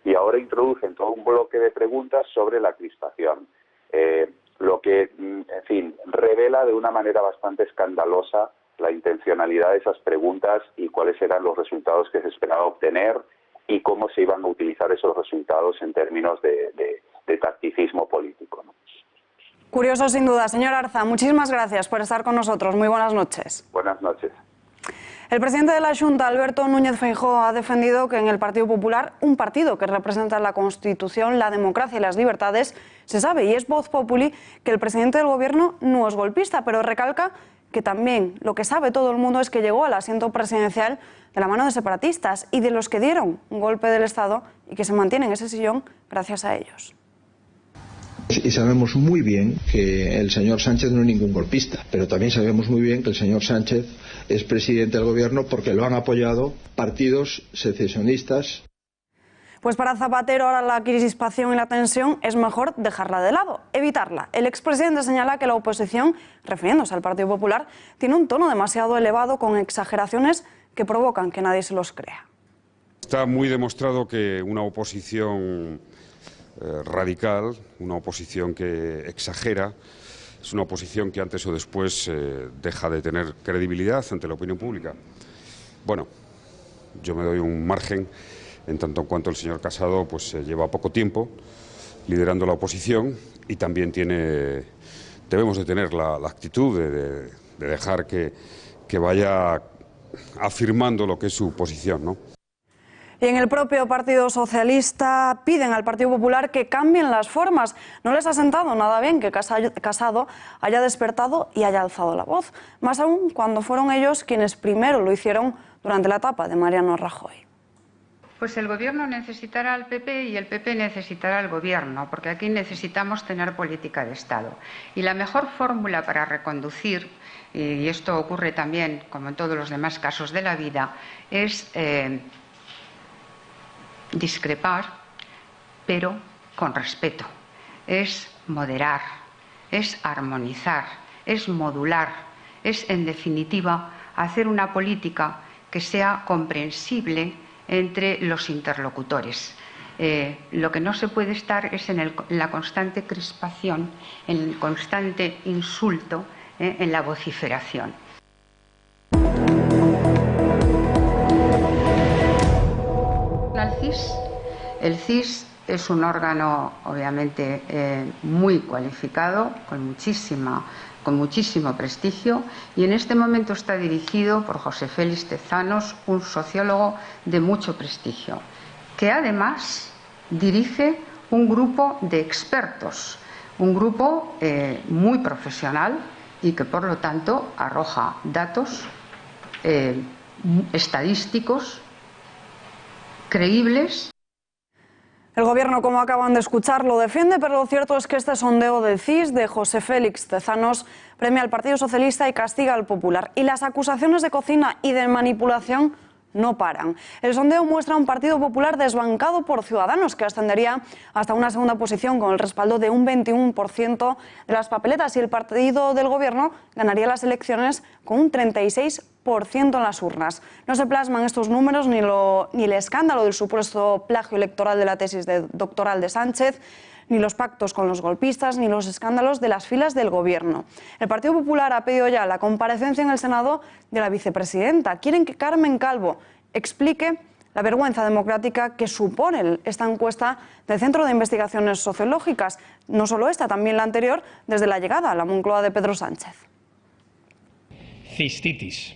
y ahora introducen todo un bloque de preguntas sobre la crispación, lo que, en fin, revela de una manera bastante escandalosa la intencionalidad de esas preguntas y cuáles eran los resultados que se esperaba obtener y cómo se iban a utilizar esos resultados en términos de tacticismo político, ¿no? Curioso sin duda. Señor Arza, muchísimas gracias por estar con nosotros. Muy buenas noches. Buenas noches. El presidente de la Xunta, Alberto Núñez Feijóo, ha defendido que en el Partido Popular, un partido que representa la Constitución, la democracia y las libertades, se sabe, y es voz populi, que el presidente del Gobierno no es golpista, pero recalca que también lo que sabe todo el mundo es que llegó al asiento presidencial de la mano de separatistas y de los que dieron un golpe del Estado y que se mantienen en ese sillón gracias a ellos. Y sabemos muy bien que el señor Sánchez no es ningún golpista, pero también sabemos muy bien que el señor Sánchez es presidente del Gobierno porque lo han apoyado partidos secesionistas. Pues para Zapatero ahora la crispación y la tensión es mejor dejarla de lado, evitarla. El expresidente señala que la oposición, refiriéndose al Partido Popular, tiene un tono demasiado elevado con exageraciones que provocan que nadie se los crea. Está muy demostrado que una oposición radical, una oposición que exagera, es una oposición que antes o después deja de tener credibilidad ante la opinión pública. Bueno, yo me doy un margen en tanto en cuanto el señor Casado pues lleva poco tiempo liderando la oposición y también debemos de tener la actitud de dejar que vaya afirmando lo que es su posición, ¿no? Y en el propio Partido Socialista piden al Partido Popular que cambien las formas. No les ha sentado nada bien que Casado haya despertado y haya alzado la voz, más aún cuando fueron ellos quienes primero lo hicieron durante la etapa de Mariano Rajoy. Pues el Gobierno necesitará al PP y el PP necesitará al Gobierno, porque aquí necesitamos tener política de Estado. Y la mejor fórmula para reconducir, y esto ocurre también, como en todos los demás casos de la vida, es discrepar, pero con respeto. Es moderar, es armonizar, es modular, es, en definitiva, hacer una política que sea comprensible entre los interlocutores. Lo que no se puede estar es en la constante crispación, en el constante insulto, en la vociferación. El CIS es un órgano, obviamente, muy cualificado, con muchísimo prestigio, y en este momento está dirigido por José Félix Tezanos, un sociólogo de mucho prestigio, que además dirige un grupo de expertos, un grupo muy profesional y que, por lo tanto, arroja datos estadísticos creíbles. El Gobierno, como acaban de escuchar, lo defiende, pero lo cierto es que este sondeo del CIS de José Félix Tezanos premia al Partido Socialista y castiga al Popular. Y las acusaciones de cocina y de manipulación no paran. El sondeo muestra un Partido Popular desbancado por Ciudadanos, que ascendería hasta una segunda posición con el respaldo de un 21% de las papeletas, y el partido del Gobierno ganaría las elecciones con un 36% en las urnas. No se plasman estos números ni el escándalo del supuesto plagio electoral de la tesis doctoral de Sánchez, ni los pactos con los golpistas, ni los escándalos de las filas del Gobierno. El Partido Popular ha pedido ya la comparecencia en el Senado de la vicepresidenta. Quieren que Carmen Calvo explique la vergüenza democrática que supone esta encuesta del Centro de Investigaciones Sociológicas. No solo esta, también la anterior, desde la llegada a la Moncloa de Pedro Sánchez. Cistitis,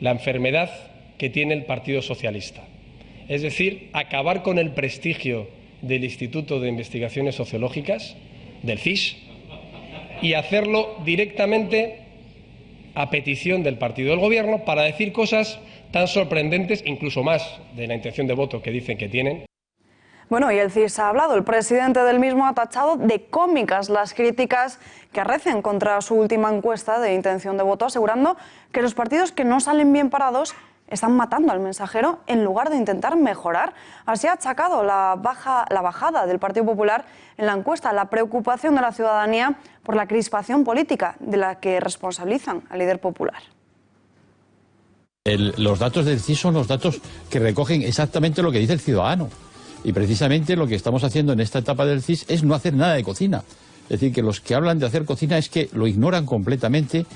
la enfermedad que tiene el Partido Socialista. Es decir, acabar con el prestigio del Instituto de Investigaciones Sociológicas, del CIS, y hacerlo directamente a petición del partido del Gobierno para decir cosas tan sorprendentes, incluso más de la intención de voto que dicen que tienen. Bueno, y el CIS ha hablado. El presidente del mismo ha tachado de cómicas las críticas que arrecian contra su última encuesta de intención de voto, asegurando que los partidos que no salen bien parados están matando al mensajero en lugar de intentar mejorar. Así ha achacado la bajada del Partido Popular en la encuesta, la preocupación de la ciudadanía por la crispación política de la que responsabilizan al líder popular. Los datos del CIS son los datos que recogen exactamente lo que dice el ciudadano. Y precisamente lo que estamos haciendo en esta etapa del CIS es no hacer nada de cocina. Es decir, que los que hablan de hacer cocina es que lo ignoran completamente.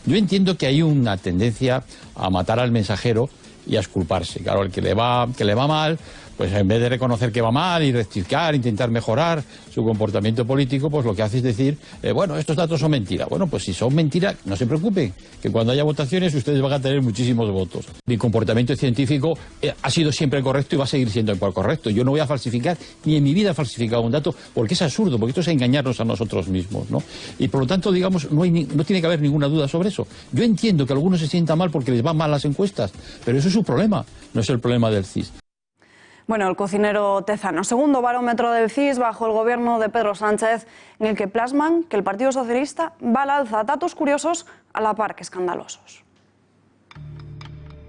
Yo entiendo que hay una tendencia a matar al mensajero y a exculparse. Claro, el que le va mal, pues en vez de reconocer que va mal y rectificar, intentar mejorar su comportamiento político, pues lo que hace es decir, bueno, estos datos son mentiras. Bueno, pues si son mentiras, no se preocupen, que cuando haya votaciones ustedes van a tener muchísimos votos. Mi comportamiento científico ha sido siempre correcto y va a seguir siendo correcto. Yo no voy a falsificar, ni en mi vida he falsificado un dato, porque es absurdo, porque esto es engañarnos a nosotros mismos, ¿no? Y por lo tanto, digamos, no tiene que haber ninguna duda sobre eso. Yo entiendo que algunos se sientan mal porque les van mal las encuestas, pero eso es su problema, no es el problema del CIS. Bueno, el cocinero Tezano, segundo barómetro del CIS bajo el gobierno de Pedro Sánchez, en el que plasman que el Partido Socialista va al alza. Datos curiosos a la par que escandalosos.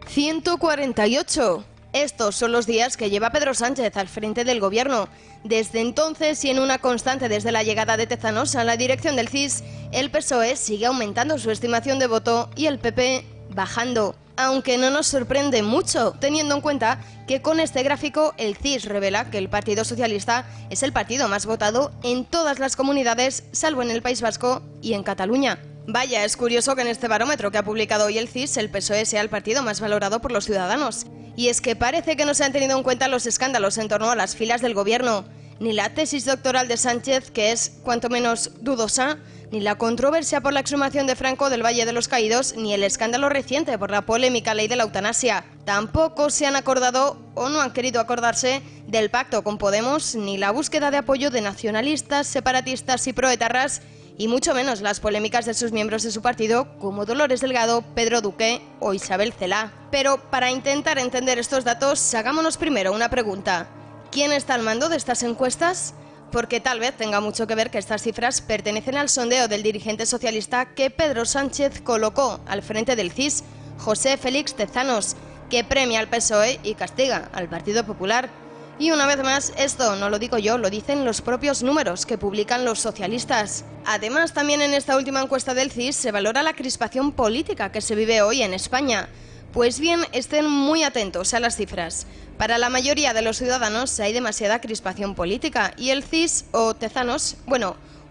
148. Estos son los días que lleva Pedro Sánchez al frente del Gobierno. Desde entonces, y en una constante desde la llegada de Tezanos a la dirección del CIS, el PSOE sigue aumentando su estimación de voto y el PP bajando. Aunque no nos sorprende mucho, teniendo en cuenta que con este gráfico el CIS revela que el Partido Socialista es el partido más votado en todas las comunidades, salvo en el País Vasco y en Cataluña. Vaya, es curioso que en este barómetro que ha publicado hoy el CIS, el PSOE sea el partido más valorado por los ciudadanos. Y es que parece que no se han tenido en cuenta los escándalos en torno a las filas del Gobierno, ni la tesis doctoral de Sánchez, que es cuanto menos dudosa, ni la controversia por la exhumación de Franco del Valle de los Caídos, ni el escándalo reciente por la polémica ley de la eutanasia. Tampoco se han acordado o no han querido acordarse del pacto con Podemos, ni la búsqueda de apoyo de nacionalistas, separatistas y proetarras, y mucho menos las polémicas de sus miembros de su partido como Dolores Delgado, Pedro Duque o Isabel Celaá. Pero para intentar entender estos datos, hagámonos primero una pregunta. ¿Quién está al mando de estas encuestas? Porque tal vez tenga mucho que ver que estas cifras pertenecen al sondeo del dirigente socialista que Pedro Sánchez colocó al frente del CIS, José Félix Tezanos, que premia al PSOE y castiga al Partido Popular. Y una vez más, esto no lo digo yo, lo dicen los propios números que publican los socialistas. Además, también en esta última encuesta del CIS se valora la crispación política que se vive hoy en España. Pues bien, estén muy atentos a las cifras. Para la mayoría de los ciudadanos hay demasiada crispación política y el CIS o Tezanos,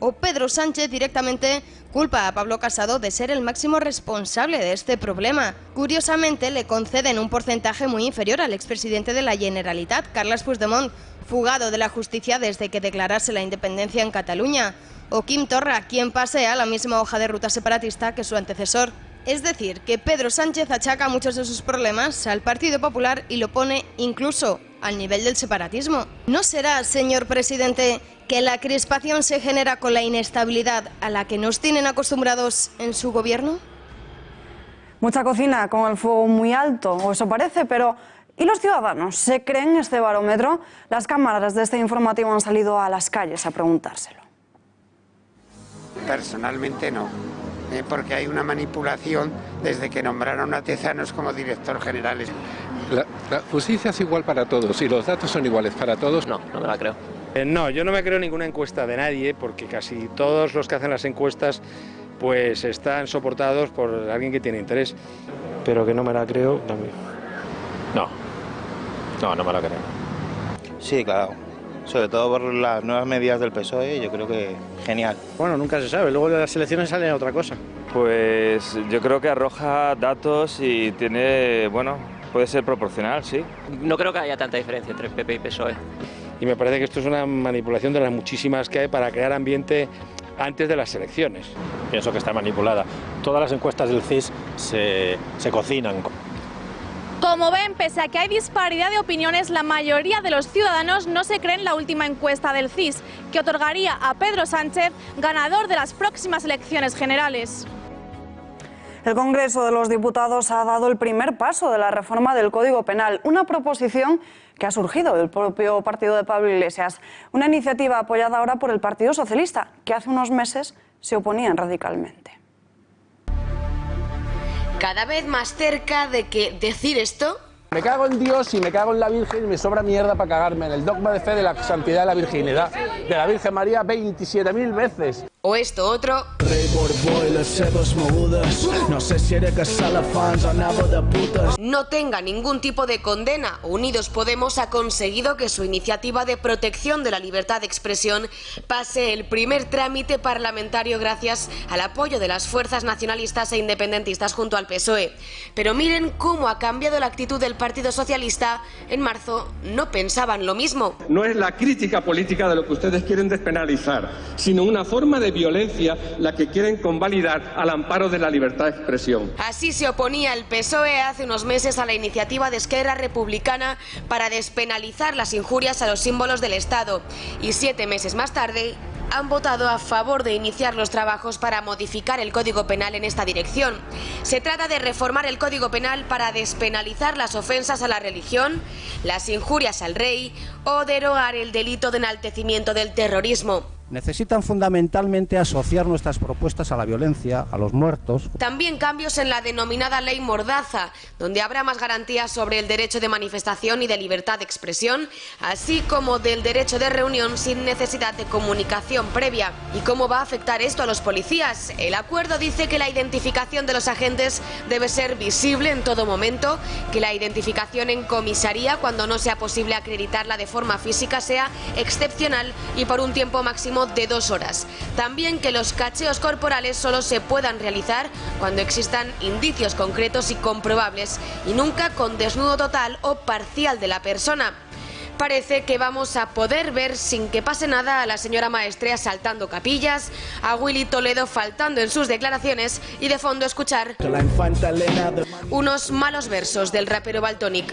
o Pedro Sánchez directamente culpa a Pablo Casado de ser el máximo responsable de este problema. Curiosamente, le conceden un porcentaje muy inferior al expresidente de la Generalitat, Carles Puigdemont, fugado de la justicia desde que declarase la independencia en Cataluña, o Quim Torra, quien pasea la misma hoja de ruta separatista que su antecesor. Es decir, que Pedro Sánchez achaca muchos de sus problemas al Partido Popular y lo pone incluso al nivel del separatismo. ¿No será, señor presidente, que la crispación se genera con la inestabilidad a la que nos tienen acostumbrados en su gobierno? Mucha cocina con el fuego muy alto, o eso parece, pero ¿y los ciudadanos? ¿Se creen este barómetro? Las cámaras de este informativo han salido a las calles a preguntárselo. Personalmente no, porque hay una manipulación desde que nombraron a Tezanos como director general. La justicia es igual para todos y los datos son iguales para todos. No me la creo. No, yo no me creo ninguna encuesta de nadie, porque casi todos los que hacen las encuestas pues están soportados por alguien que tiene interés. Pero que no me la creo también. No me la creo. Sí, claro. Sobre todo por las nuevas medidas del PSOE, yo creo que genial. Bueno, nunca se sabe, luego de las elecciones sale otra cosa. Pues yo creo que arroja datos y tiene, puede ser proporcional, sí. No creo que haya tanta diferencia entre PP y PSOE. Y me parece que esto es una manipulación de las muchísimas que hay para crear ambiente antes de las elecciones. Pienso que está manipulada. Todas las encuestas del CIS se cocinan. Como ven, pese a que hay disparidad de opiniones, la mayoría de los ciudadanos no se creen la última encuesta del CIS, que otorgaría a Pedro Sánchez ganador de las próximas elecciones generales. El Congreso de los Diputados ha dado el primer paso de la reforma del Código Penal, una proposición que ha surgido del propio partido de Pablo Iglesias, una iniciativa apoyada ahora por el Partido Socialista, que hace unos meses se oponían radicalmente. Cada vez más cerca de que decir esto... Me cago en Dios y me cago en la Virgen y me sobra mierda para cagarme en el dogma de fe de la santidad de la virginidad de la Virgen María 27.000 veces. O esto otro... No tenga ningún tipo de condena. Unidos Podemos ha conseguido que su iniciativa de protección de la libertad de expresión pase el primer trámite parlamentario gracias al apoyo de las fuerzas nacionalistas e independentistas junto al PSOE. Pero miren cómo ha cambiado la actitud del Partido Socialista. En marzo no pensaban lo mismo. No es la crítica política de lo que ustedes quieren despenalizar, sino una forma de violencia la que quieren convalidar al amparo de la libertad de expresión. Así se oponía el PSOE hace unos meses a la iniciativa de Esquerra Republicana para despenalizar las injurias a los símbolos del Estado. Y 7 meses más tarde han votado a favor de iniciar los trabajos para modificar el Código Penal en esta dirección. Se trata de reformar el Código Penal para despenalizar las ofensas a la religión, las injurias al rey o derogar el delito de enaltecimiento del terrorismo. Necesitan fundamentalmente asociar nuestras propuestas a la violencia, a los muertos. También cambios en la denominada ley Mordaza, donde habrá más garantías sobre el derecho de manifestación y de libertad de expresión, así como del derecho de reunión sin necesidad de comunicación previa. ¿Y cómo va a afectar esto a los policías? El acuerdo dice que la identificación de los agentes debe ser visible en todo momento, que la identificación en comisaría, cuando no sea posible acreditarla de forma física, sea excepcional y por un tiempo máximo de 2 horas. También que los cacheos corporales solo se puedan realizar cuando existan indicios concretos y comprobables y nunca con desnudo total o parcial de la persona. Parece que vamos a poder ver sin que pase nada a la señora Maestrea saltando capillas, a Willy Toledo faltando en sus declaraciones y de fondo escuchar unos malos versos del rapero Valtonyc.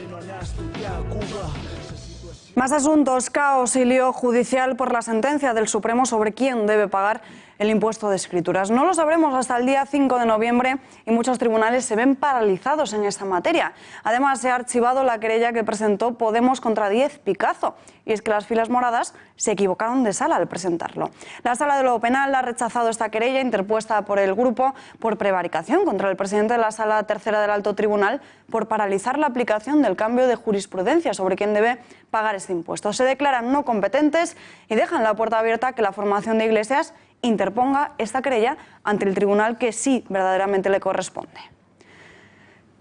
Más asuntos, caos y lío judicial por la sentencia del Supremo sobre quién debe pagar el impuesto de escrituras. No lo sabremos hasta el día 5 de noviembre y muchos tribunales se ven paralizados en esta materia. Además, se ha archivado la querella que presentó Podemos contra Díez Picazo. Y es que las filas moradas se equivocaron de sala al presentarlo. La Sala de lo Penal ha rechazado esta querella interpuesta por el grupo por prevaricación contra el presidente de la Sala Tercera del Alto Tribunal por paralizar la aplicación del cambio de jurisprudencia sobre quién debe pagar este impuesto. Se declaran no competentes y dejan la puerta abierta a que la formación de Iglesias interponga esta querella ante el tribunal que sí verdaderamente le corresponde.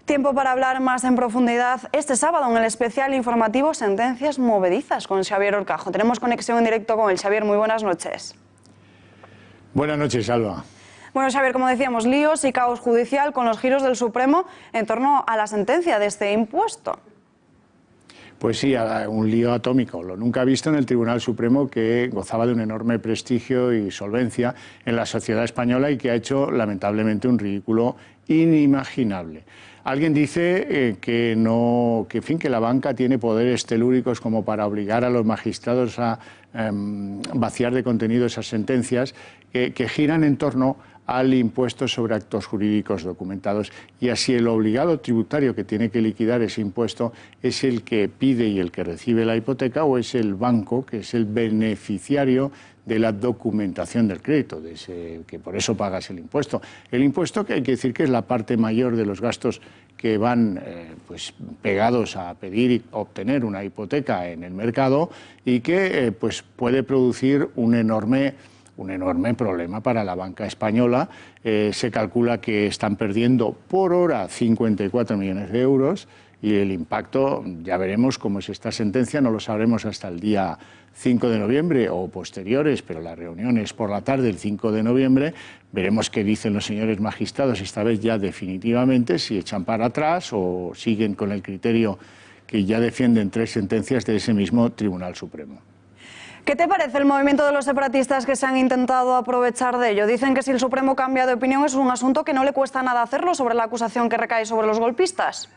Tiempo para hablar más en profundidad este sábado en el especial informativo Sentencias Movedizas con Xavier Orcajo. Tenemos conexión en directo con él. Xavier, muy buenas noches. Buenas noches, Alba. Bueno, Xavier, como decíamos, líos y caos judicial con los giros del Supremo en torno a la sentencia de este impuesto. Pues sí, un lío atómico, lo nunca visto en el Tribunal Supremo, que gozaba de un enorme prestigio y solvencia en la sociedad española y que ha hecho lamentablemente un ridículo inimaginable. Alguien dice que la banca tiene poderes telúricos como para obligar a los magistrados a vaciar de contenido esas sentencias que giran en torno al impuesto sobre actos jurídicos documentados, y así el obligado tributario que tiene que liquidar ese impuesto es el que pide y el que recibe la hipoteca, o es el banco, que es el beneficiario de la documentación del crédito, que por eso pagas el impuesto. El impuesto, que hay que decir que es la parte mayor de los gastos que van pegados a pedir y obtener una hipoteca en el mercado, y que puede producir un enorme problema para la banca española. Se calcula que están perdiendo por hora 54 millones de euros y el impacto, ya veremos cómo es esta sentencia, no lo sabremos hasta el día 5 de noviembre o posteriores, pero la reunión es por la tarde, el 5 de noviembre. Veremos qué dicen los señores magistrados, esta vez ya definitivamente, si echan para atrás o siguen con el criterio que ya defienden 3 sentencias de ese mismo Tribunal Supremo. ¿Qué te parece el movimiento de los separatistas que se han intentado aprovechar de ello? Dicen que si el Supremo cambia de opinión es un asunto que no le cuesta nada hacerlo sobre la acusación que recae sobre los golpistas.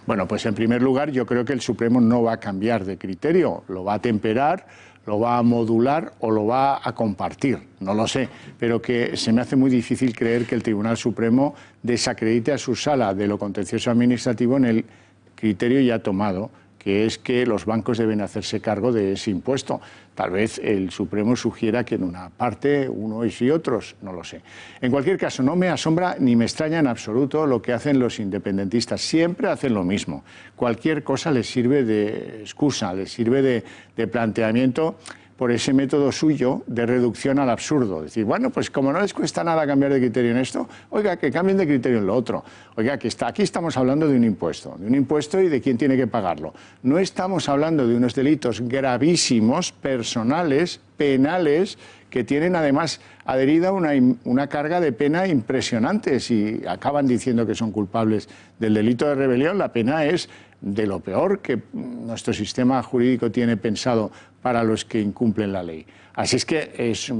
Bueno, pues en primer lugar yo creo que el Supremo no va a cambiar de criterio, lo va a temperar, lo va a modular o lo va a compartir, no lo sé, pero que se me hace muy difícil creer que el Tribunal Supremo desacredite a su sala de lo contencioso administrativo en el criterio ya tomado, que es que los bancos deben hacerse cargo de ese impuesto. Tal vez el Supremo sugiera que en una parte unos y otros, no lo sé. En cualquier caso, no me asombra ni me extraña en absoluto lo que hacen los independentistas. Siempre hacen lo mismo. Cualquier cosa les sirve de excusa, les sirve de planteamiento por ese método suyo de reducción al absurdo. Decir, bueno, pues como no les cuesta nada cambiar de criterio en esto, oiga, que cambien de criterio en lo otro. Oiga, que aquí estamos hablando de un impuesto y de quién tiene que pagarlo. No estamos hablando de unos delitos gravísimos, personales, penales, que tienen además adherida una carga de pena impresionante. Si acaban diciendo que son culpables del delito de rebelión, la pena es de lo peor que nuestro sistema jurídico tiene pensado para los que incumplen la ley. Así es que es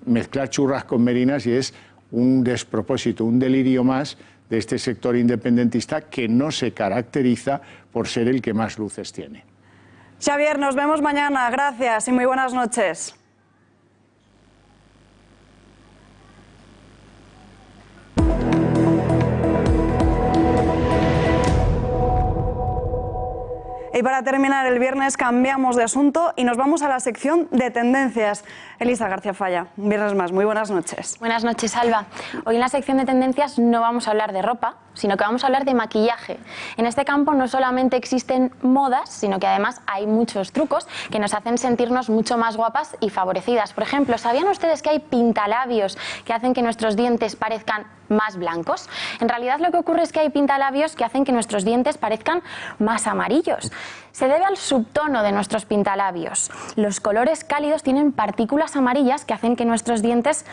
mezclar churras con merinas y es un despropósito, un delirio más de este sector independentista que no se caracteriza por ser el que más luces tiene. Xavier, nos vemos mañana. Gracias y muy buenas noches. Y para terminar el viernes cambiamos de asunto y nos vamos a la sección de tendencias. Elisa García Falla, un viernes más. Muy buenas noches. Buenas noches, Alba. Hoy en la sección de tendencias no vamos a hablar de ropa, sino que vamos a hablar de maquillaje. En este campo no solamente existen modas, sino que además hay muchos trucos que nos hacen sentirnos mucho más guapas y favorecidas. Por ejemplo, ¿sabían ustedes que hay pintalabios que hacen que nuestros dientes parezcan más blancos? En realidad lo que ocurre es que hay pintalabios que hacen que nuestros dientes parezcan más amarillos. Se debe al subtono de nuestros pintalabios. Los colores cálidos tienen partículas amarillas que hacen que nuestros dientes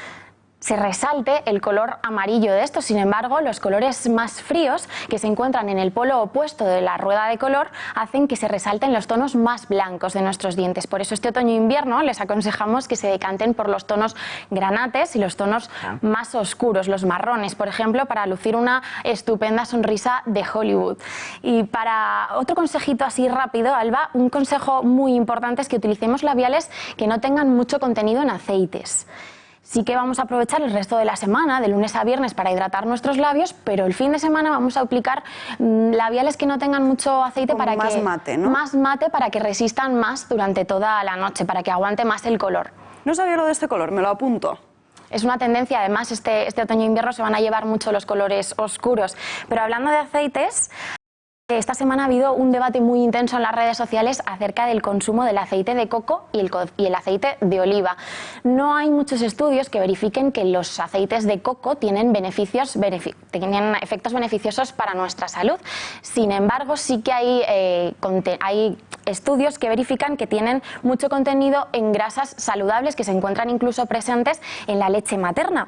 se resalte el color amarillo de esto. Sin embargo, los colores más fríos que se encuentran en el polo opuesto de la rueda de color hacen que se resalten los tonos más blancos de nuestros dientes. Por eso este otoño e invierno les aconsejamos que se decanten por los tonos granates y los tonos más oscuros, los marrones, por ejemplo, para lucir una estupenda sonrisa de Hollywood. Y para otro consejito así rápido, Alba, un consejo muy importante es que utilicemos labiales que no tengan mucho contenido en aceites. Sí que vamos a aprovechar el resto de la semana, de lunes a viernes, para hidratar nuestros labios, pero el fin de semana vamos a aplicar labiales que no tengan mucho aceite para más que mate, ¿no? Más mate, para que resistan más durante toda la noche, para que aguante más el color. No sabía lo de este color, me lo apunto. Es una tendencia, además este otoño e invierno se van a llevar mucho los colores oscuros. Pero hablando de aceites, esta semana ha habido un debate muy intenso en las redes sociales acerca del consumo del aceite de coco y el aceite de oliva. No hay muchos estudios que verifiquen que los aceites de coco tienen efectos beneficiosos para nuestra salud. Sin embargo, sí que hay estudios que verifican que tienen mucho contenido en grasas saludables que se encuentran incluso presentes en la leche materna.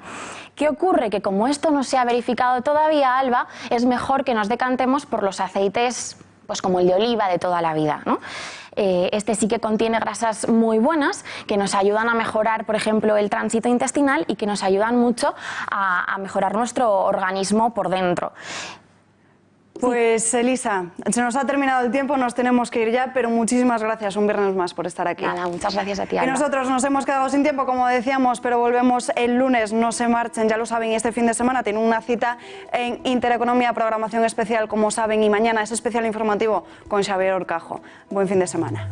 ¿Qué ocurre? Que como esto no se ha verificado todavía, Alba, es mejor que nos decantemos por los aceites pues como el de oliva de toda la vida, ¿no? Este sí que contiene grasas muy buenas que nos ayudan a mejorar, por ejemplo, el tránsito intestinal y que nos ayudan mucho a mejorar nuestro organismo por dentro. Pues Elisa, se nos ha terminado el tiempo, nos tenemos que ir ya, pero muchísimas gracias un viernes más por estar aquí. Nada, muchas gracias a ti, Alba. Y nosotros nos hemos quedado sin tiempo, como decíamos, pero volvemos el lunes, no se marchen, ya lo saben, y este fin de semana tienen una cita en Intereconomía, programación especial, como saben, y mañana es especial informativo con Xavier Orcajo. Buen fin de semana.